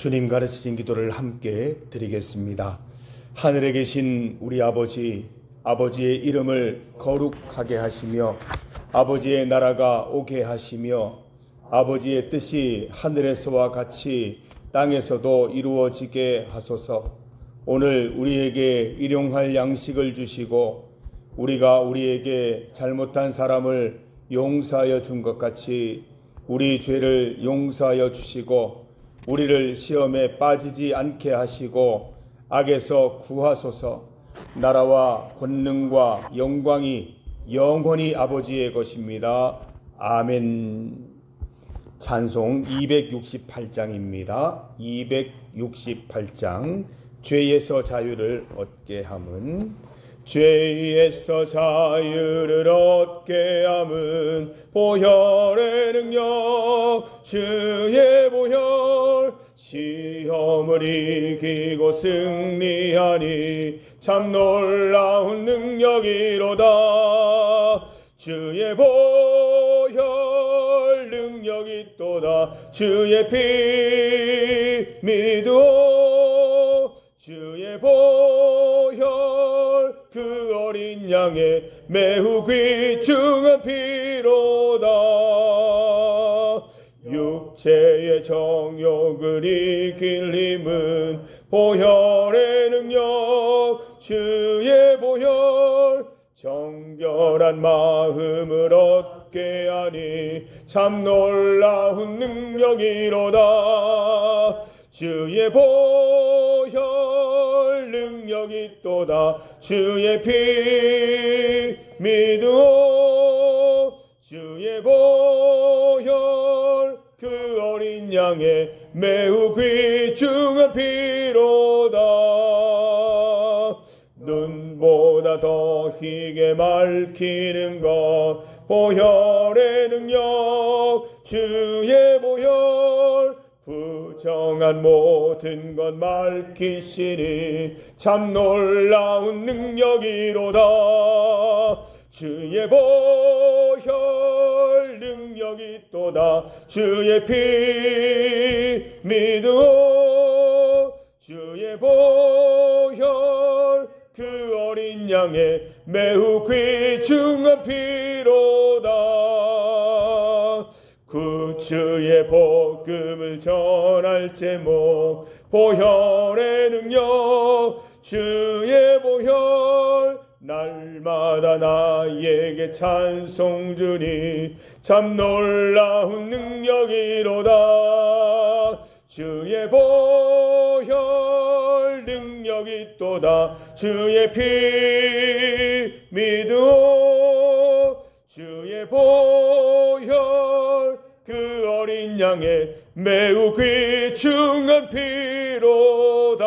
주님 가르치신 기도를 함께 드리겠습니다. 하늘에 계신 우리 아버지, 아버지의 이름을 거룩하게 하시며 아버지의 나라가 오게 하시며 아버지의 뜻이 하늘에서와 같이 땅에서도 이루어지게 하소서. 오늘 우리에게 일용할 양식을 주시고 우리가 우리에게 잘못한 사람을 용서하여 준 것 같이 우리 죄를 용서하여 주시고 우리를 시험에 빠지지 않게 하시고 악에서 구하소서. 나라와 권능과 영광이 영원히 아버지의 것입니다. 아멘. 찬송 268장입니다. 268장 죄에서 자유를 얻게 함은 죄에서 자유를 얻게 함은 보혈의 능력 주의 보혈 시험을 이기고 승리하니 참 놀라운 능력이로다. 주의 보혈 능력이 또다. 주의 피 믿어 주의 보혈 그 어린 양의 매우 귀중한 피로다. 육체의 정욕을 이길 힘은 보혈의 능력 주의 보혈 정결한 마음을 얻게 하니 참 놀라운 능력이로다. 주의 보혈 능력이 또다. 주의 피 믿어 주의 보혈 그 어린 양의 매우 귀중한 피로다. 눈보다 더 희게 맑히는 것 보혈의 능력 주의 보혈 부정한 모든 것 밝히시니 참 놀라운 능력이로다. 주의 보혈 능력이 또다. 주의 피 믿어 주의 보혈 그 어린 양의 매우 귀중한 피로다. 구주의 복음을 전할 제목 보혈의 능력 주의 보혈 날마다 나에게 찬송 주니 참 놀라운 능력이로다. 주의 보혈 능력이 또다. 주의 피 믿어 주의 보혈 그 어린 양의 매우 귀중한 피로다.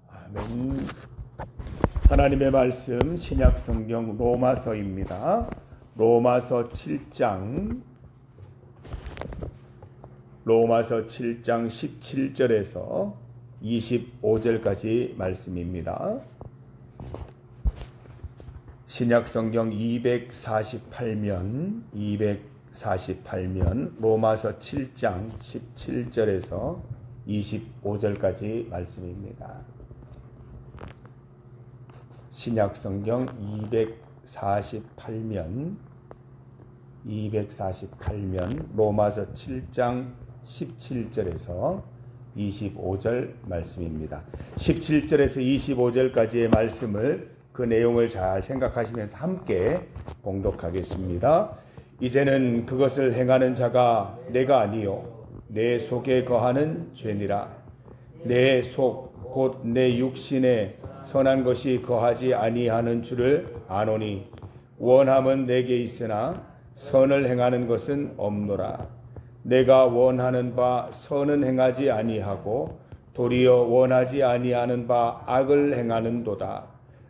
아멘. 하나님의 말씀 신약성경 로마서입니다. 로마서 7장 17절에서 25절까지 말씀입니다. 신약성경 248면 로마서 7장 17절에서 25절까지 말씀입니다. 신약성경 248면 로마서 7장 17절에서 25절 말씀입니다. 17절에서 25절까지의 말씀을 그 내용을 잘 생각하시면서 함께 봉독하겠습니다. 이제는 그것을 행하는 자가 내가 아니요 내 속에 거하는 죄니라. 내 속 곧 내 육신에 선한 것이 거하지 아니하는 줄을 아노니 원함은 내게 있으나 선을 행하는 것은 없노라. 내가 원하는 바 선은 행하지 아니하고 도리어 원하지 아니하는 바 악을 행하는도다.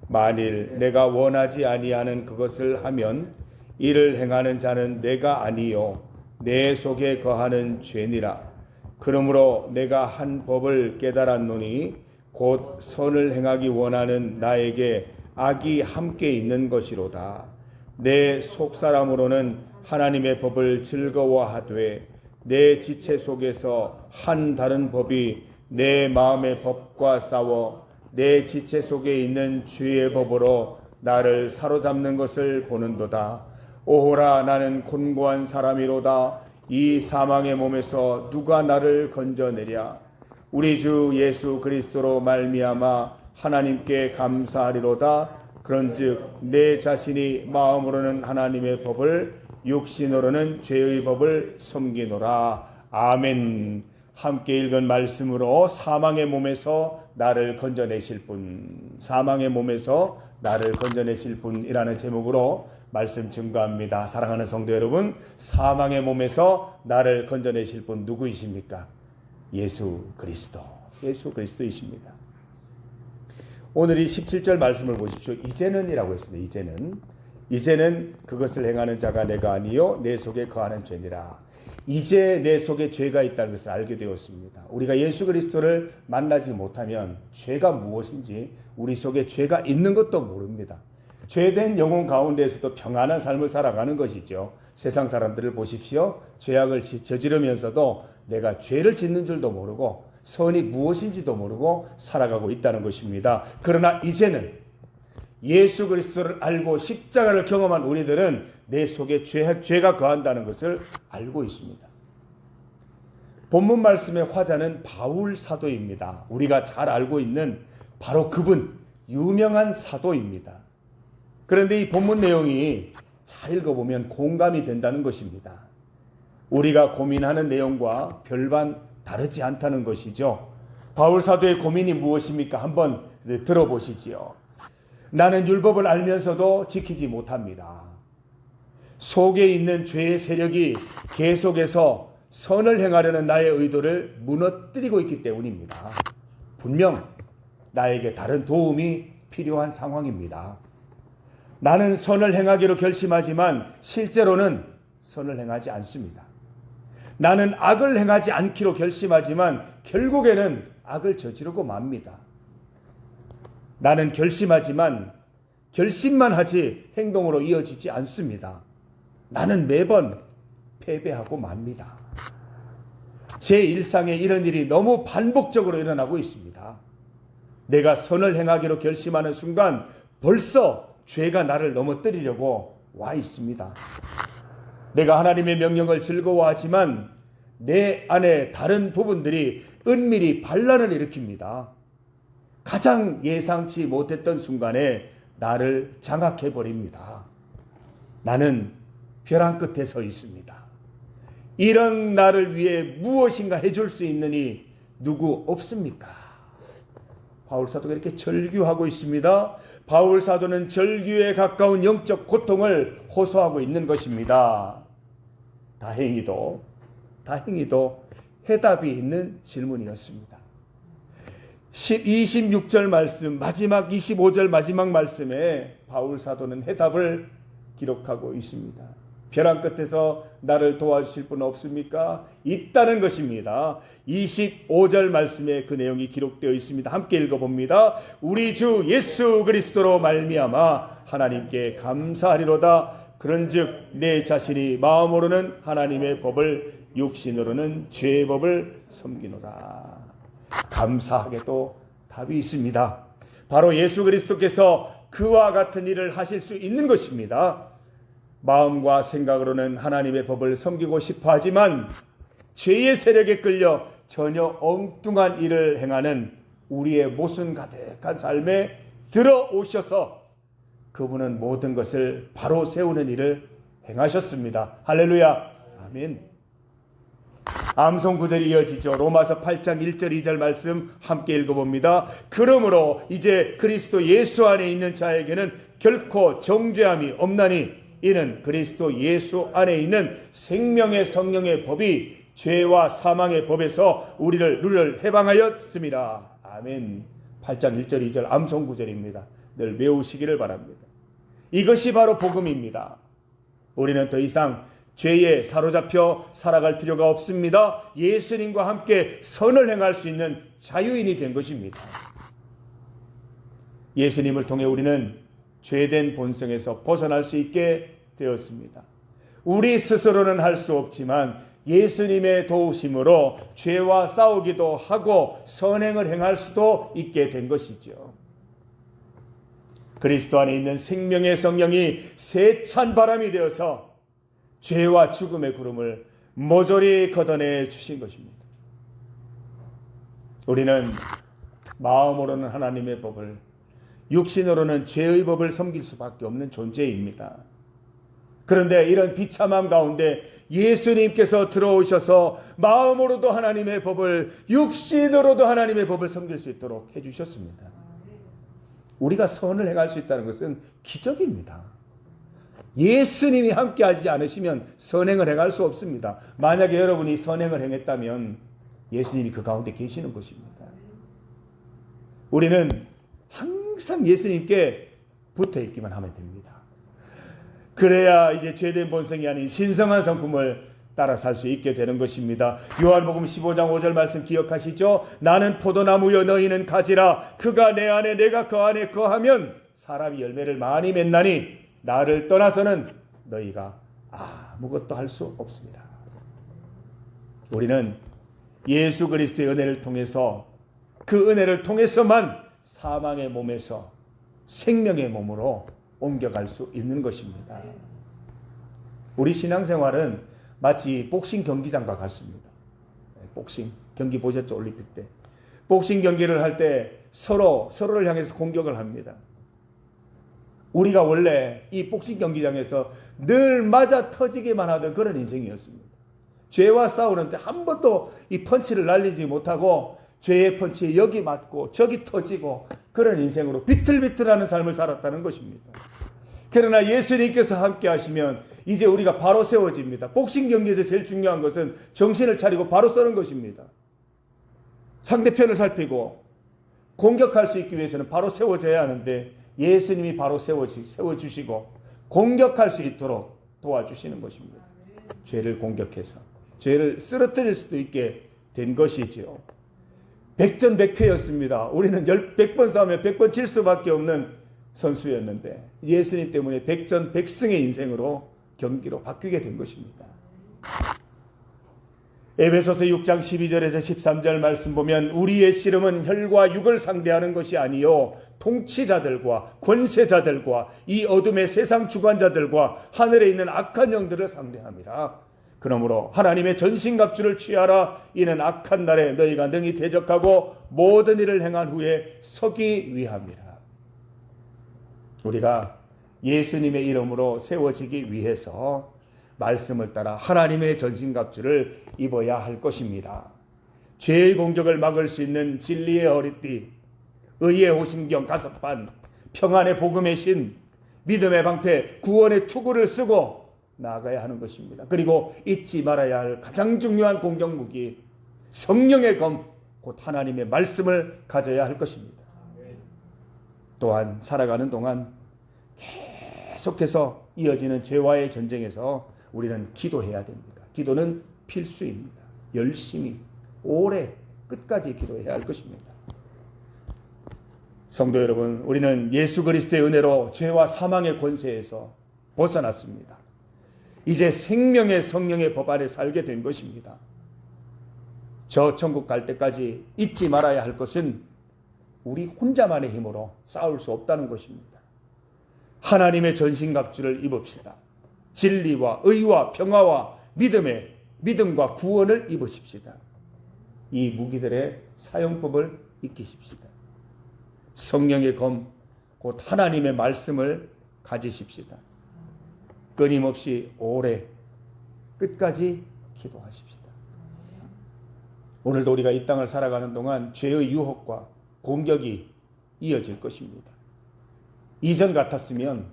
만일 내가 원하지 아니하는 그것을 하면 이를 행하는 자는 내가 아니요 내 속에 거하는 죄니라. 그러므로 내가 한 법을 깨달았노니 곧 선을 행하기 원하는 나에게 악이 함께 있는 것이로다. 내 속사람으로는 하나님의 법을 즐거워하되 내 지체 속에서 한 다른 법이 내 마음의 법과 싸워 내 지체 속에 있는 죄의 법으로 나를 사로잡는 것을 보는도다. 오호라, 나는 곤고한 사람이로다. 이 사망의 몸에서 누가 나를 건져내랴. 우리 주 예수 그리스도로 말미암아 하나님께 감사하리로다. 그런즉 내 자신이 마음으로는 하나님의 법을, 육신으로는 죄의 법을 섬기노라. 아멘. 함께 읽은 말씀으로 사망의 몸에서 나를 건져내실 분, 사망의 몸에서 나를 건져내실 분이라는 제목으로 말씀 증거합니다. 사랑하는 성도 여러분, 사망의 몸에서 나를 건져내실 분 누구이십니까? 예수 그리스도, 예수 그리스도이십니다. 오늘 이 17절 말씀을 보십시오. 이제는이라고 했습니다. 이제는 그것을 행하는 자가 내가 아니요 내 속에 거하는 죄니라. 이제 내 속에 죄가 있다는 것을 알게 되었습니다. 우리가 예수 그리스도를 만나지 못하면 죄가 무엇인지, 우리 속에 죄가 있는 것도 모릅니다. 죄된 영혼 가운데에서도 평안한 삶을 살아가는 것이죠. 세상 사람들을 보십시오. 죄악을 저지르면서도 내가 죄를 짓는 줄도 모르고 선이 무엇인지도 모르고 살아가고 있다는 것입니다. 그러나 이제는 예수 그리스도를 알고 십자가를 경험한 우리들은 내 속에 죄가 거한다는 것을 알고 있습니다. 본문 말씀의 화자는 바울 사도입니다. 우리가 잘 알고 있는 바로 그분, 유명한 사도입니다. 그런데 이 본문 내용이 잘 읽어보면 공감이 된다는 것입니다. 우리가 고민하는 내용과 별반 다르지 않다는 것이죠. 바울 사도의 고민이 무엇입니까? 한번 들어보시지요. 나는 율법을 알면서도 지키지 못합니다. 속에 있는 죄의 세력이 계속해서 선을 행하려는 나의 의도를 무너뜨리고 있기 때문입니다. 분명 나에게 다른 도움이 필요한 상황입니다. 나는 선을 행하기로 결심하지만 실제로는 선을 행하지 않습니다. 나는 악을 행하지 않기로 결심하지만 결국에는 악을 저지르고 맙니다. 나는 결심하지만 결심만 하지 행동으로 이어지지 않습니다. 나는 매번 패배하고 맙니다. 제 일상에 이런 일이 너무 반복적으로 일어나고 있습니다. 내가 선을 행하기로 결심하는 순간 벌써 죄가 나를 넘어뜨리려고 와 있습니다. 내가 하나님의 명령을 즐거워하지만 내 안에 다른 부분들이 은밀히 반란을 일으킵니다. 가장 예상치 못했던 순간에 나를 장악해버립니다. 나는 벼랑 끝에 서 있습니다. 이런 나를 위해 무엇인가 해줄 수 있는 이 누구 없습니까? 바울 사도가 이렇게 절규하고 있습니다. 바울 사도는 절규에 가까운 영적 고통을 호소하고 있는 것입니다. 다행히도 해답이 있는 질문이었습니다. 26절 말씀, 마지막 25절 마지막 말씀에 바울 사도는 해답을 기록하고 있습니다. 벼랑 끝에서 나를 도와주실 분 없습니까? 있다는 것입니다. 25절 말씀에 그 내용이 기록되어 있습니다. 함께 읽어봅니다. 우리 주 예수 그리스도로 말미암아 하나님께 감사하리로다. 그런즉 내 자신이 마음으로는 하나님의 법을, 육신으로는 죄의 법을 섬기노라. 감사하게도 답이 있습니다. 바로 예수 그리스도께서 그와 같은 일을 하실 수 있는 것입니다. 마음과 생각으로는 하나님의 법을 섬기고 싶어 하지만 죄의 세력에 끌려 전혀 엉뚱한 일을 행하는 우리의 모순 가득한 삶에 들어오셔서 그분은 모든 것을 바로 세우는 일을 행하셨습니다. 할렐루야. 아멘. 암송 구절이 이어지죠. 로마서 8장 1절 2절 말씀 함께 읽어봅니다. 그러므로 이제 그리스도 예수 안에 있는 자에게는 결코 정죄함이 없나니 이는 그리스도 예수 안에 있는 생명의 성령의 법이 죄와 사망의 법에서 우리를 해방하였습니다. 아멘. 8장 1절 2절 암송 구절입니다. 늘 외우시기를 바랍니다. 이것이 바로 복음입니다. 우리는 더 이상 죄에 사로잡혀 살아갈 필요가 없습니다. 예수님과 함께 선을 행할 수 있는 자유인이 된 것입니다. 예수님을 통해 우리는 죄된 본성에서 벗어날 수 있게 되었습니다. 우리 스스로는 할 수 없지만 예수님의 도우심으로 죄와 싸우기도 하고 선행을 행할 수도 있게 된 것이죠. 그리스도 안에 있는 생명의 성령이 세찬 바람이 되어서 죄와 죽음의 구름을 모조리 걷어내 주신 것입니다. 우리는 마음으로는 하나님의 법을, 육신으로는 죄의 법을 섬길 수밖에 없는 존재입니다. 그런데 이런 비참함 가운데 예수님께서 들어오셔서 마음으로도 하나님의 법을, 육신으로도 하나님의 법을 섬길 수 있도록 해주셨습니다. 우리가 선을 행할 수 있다는 것은 기적입니다. 예수님이 함께하지 않으시면 선행을 행할 수 없습니다. 만약에 여러분이 선행을 행했다면 예수님이 그 가운데 계시는 것입니다. 우리는 항상 예수님께 붙어 있기만 하면 됩니다. 그래야 이제 죄된 본성이 아닌 신성한 성품을 따라 살 수 있게 되는 것입니다. 요한복음 15장 5절 말씀 기억하시죠? 나는 포도나무여 너희는 가지라. 그가 내 안에 내가 그 안에 거하면 사람이 열매를 많이 맺나니 나를 떠나서는 너희가 아무것도 할 수 없습니다. 우리는 예수 그리스도의 은혜를 통해서, 그 은혜를 통해서만 사망의 몸에서 생명의 몸으로 옮겨갈 수 있는 것입니다. 우리 신앙생활은 마치 복싱 경기장과 같습니다. 복싱 경기 보셨죠? 올림픽 때 복싱 경기를 할 때 서로를 향해서 공격을 합니다. 우리가 원래 이 복싱 경기장에서 늘 맞아 터지기만 하던 그런 인생이었습니다. 죄와 싸우는데 한 번도 이 펀치를 날리지 못하고 죄의 펀치에 여기 맞고 저기 터지고 그런 인생으로 비틀비틀하는 삶을 살았다는 것입니다. 그러나 예수님께서 함께 하시면 이제 우리가 바로 세워집니다. 복싱 경기에서 제일 중요한 것은 정신을 차리고 바로 서는 것입니다. 상대편을 살피고 공격할 수 있기 위해서는 바로 세워져야 하는데 예수님이 바로 세워주시고 공격할 수 있도록 도와주시는 것입니다. 죄를 공격해서 죄를 쓰러뜨릴 수도 있게 된 것이지요. 백전백패였습니다. 우리는 100번 싸우면 100번 질 수밖에 없는 선수였는데 예수님 때문에 백전백승의 인생으로 경기로 바뀌게 된 것입니다. 에베소서 6장 12절에서 13절 말씀 보면 우리의 씨름은 혈과 육을 상대하는 것이 아니요 통치자들과 권세자들과 이 어둠의 세상 주관자들과 하늘에 있는 악한 영들을 상대함이라. 그러므로 하나님의 전신갑주를 취하라. 이는 악한 날에 너희가 능히 대적하고 모든 일을 행한 후에 서기 위함이라. 우리가 예수님의 이름으로 세워지기 위해서 말씀을 따라 하나님의 전신갑주를 입어야 할 것입니다. 죄의 공격을 막을 수 있는 진리의 허리띠, 의의 호심경 가석반, 평안의 복음의 신, 믿음의 방패, 구원의 투구를 쓰고 나아가야 하는 것입니다. 그리고 잊지 말아야 할 가장 중요한 공격무기, 성령의 검, 곧 하나님의 말씀을 가져야 할 것입니다. 또한 살아가는 동안 계속해서 이어지는 죄와의 전쟁에서 우리는 기도해야 됩니다. 기도는 필수입니다. 열심히 오래 끝까지 기도해야 할 것입니다. 성도 여러분, 우리는 예수 그리스도의 은혜로 죄와 사망의 권세에서 벗어났습니다. 이제 생명의 성령의 법 아래 살게 된 것입니다. 저 천국 갈 때까지 잊지 말아야 할 것은 우리 혼자만의 힘으로 싸울 수 없다는 것입니다. 하나님의 전신갑주를 입읍시다. 진리와 의와 평화와 믿음과 구원을 입으십시다. 이 무기들의 사용법을 익히십시다. 성령의 검, 곧 하나님의 말씀을 가지십시다. 끊임없이 오래 끝까지 기도하십시다. 오늘도 우리가 이 땅을 살아가는 동안 죄의 유혹과 공격이 이어질 것입니다. 이전 같았으면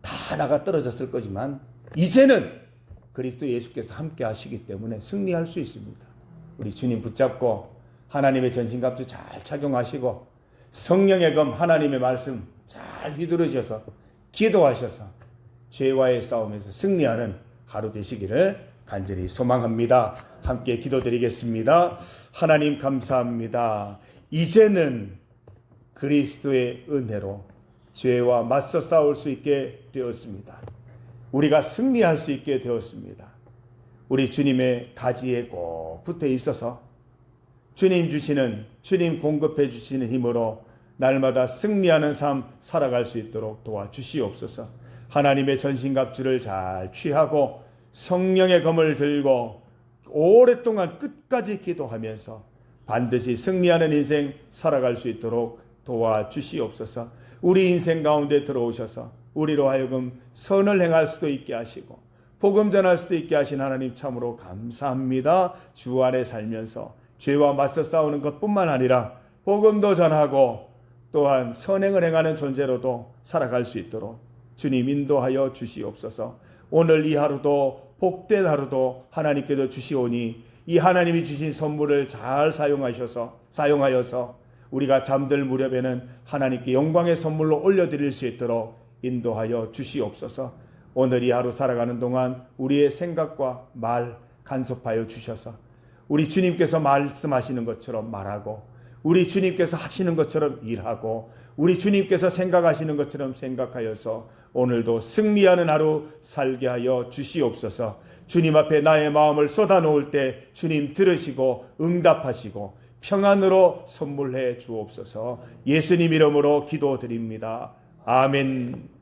다 나가 떨어졌을 거지만 이제는 그리스도 예수께서 함께 하시기 때문에 승리할 수 있습니다. 우리 주님 붙잡고 하나님의 전신갑주 잘 착용하시고 성령의 검 하나님의 말씀 잘 휘두르셔서 기도하셔서 죄와의 싸움에서 승리하는 하루 되시기를 간절히 소망합니다. 함께 기도드리겠습니다. 하나님 감사합니다. 이제는 그리스도의 은혜로 죄와 맞서 싸울 수 있게 되었습니다. 우리가 승리할 수 있게 되었습니다. 우리 주님의 가지에 꼭 붙어 있어서 주님 주시는, 주님 공급해 주시는 힘으로 날마다 승리하는 삶 살아갈 수 있도록 도와주시옵소서. 하나님의 전신갑주를 잘 취하고 성령의 검을 들고 오랫동안 끝까지 기도하면서 반드시 승리하는 인생 살아갈 수 있도록 도와주시옵소서. 우리 인생 가운데 들어오셔서 우리로 하여금 선을 행할 수도 있게 하시고 복음 전할 수도 있게 하신 하나님 참으로 감사합니다. 주 안에 살면서 죄와 맞서 싸우는 것뿐만 아니라 복음도 전하고 또한 선행을 행하는 존재로도 살아갈 수 있도록 주님 인도하여 주시옵소서. 오늘 이 하루도 복된 하루도 하나님께서 주시오니 이 하나님이 주신 선물을 잘 사용하여서 우리가 잠들 무렵에는 하나님께 영광의 선물로 올려드릴 수 있도록 인도하여 주시옵소서. 오늘 이 하루 살아가는 동안 우리의 생각과 말 간섭하여 주셔서 우리 주님께서 말씀하시는 것처럼 말하고 우리 주님께서 하시는 것처럼 일하고 우리 주님께서 생각하시는 것처럼 생각하여서 오늘도 승리하는 하루 살게 하여 주시옵소서. 주님 앞에 나의 마음을 쏟아놓을 때 주님 들으시고 응답하시고 평안으로 선물해 주옵소서. 예수님 이름으로 기도드립니다. 아멘.